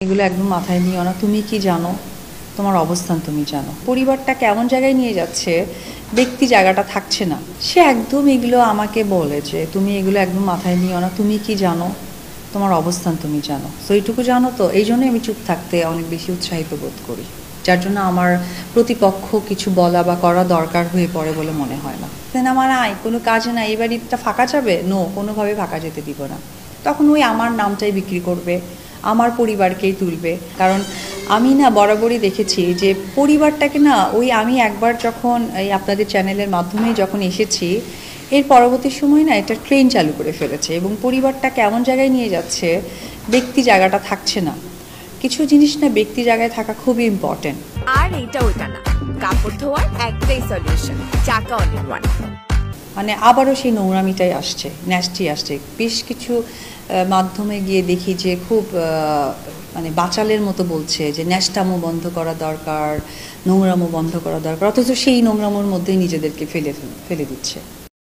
এগুলো একদম মাথায় নিও না। তুমি কি জানো, তোমার অবস্থান তুমি জানো। পরিবারটা কেমন জায়গায় নিয়ে যাচ্ছে, ব্যক্তি জায়গাটা থাকছে না। সে একদম এগুলো আমাকে বলে যে তুমি এগুলো একদম মাথায় নিও না, তুমি কি জানো, তোমার অবস্থান তুমি জানো। তো এইটুকু জানো তো, এই জন্যই আমি চুপ থাকতে অনেক বেশি উৎসাহিত বোধ করি, যার জন্য আমার প্রতিপক্ষ কিছু বলা বা করা দরকার হয়ে পড়ে বলে মনে হয় না। সিনেমা নাই, কোনো কাজে নাই, এবার ঈদটা ফাঁকা যাবে, নো, কোনোভাবে ফাঁকা যেতে দিব না। তখন ওই আমার নামটাই বিক্রি করবে, আমার পরিবারকেই তুলবে। কারণ আমি না বরাবরই দেখেছি যে পরিবারটাকে না, ওই আমি একবার যখন এই আপনাদের চ্যানেলের মাধ্যমে যখন এসেছি, এর পরবর্তী সময় না এটা ট্রেন চালু করে ফেলেছে এবং পরিবারটা কেমন জায়গায় নিয়ে যাচ্ছে, ব্যক্তি জায়গাটা থাকছে না। কিছু জিনিস না ব্যক্তি জায়গায় থাকা খুবই ইম্পর্টেন্ট। আর এইটা ওইটা না, কাপড় ধোয়ার একটাই সলিউশন, চাকা অল ইন ওয়ান। মানে আবারও সেই নোংরামিটাই আসছে, ন্যাস্টি আসছে। বেশ কিছু মাধ্যমে গিয়ে দেখি যে খুব মানে বাচালের মতো বলছে যে ন্যাস্টামো বন্ধ করা দরকার, নোংরামো বন্ধ করা দরকার, অথচ সেই নোংরামোর মধ্যেই নিজেদেরকে ফেলে দিচ্ছে।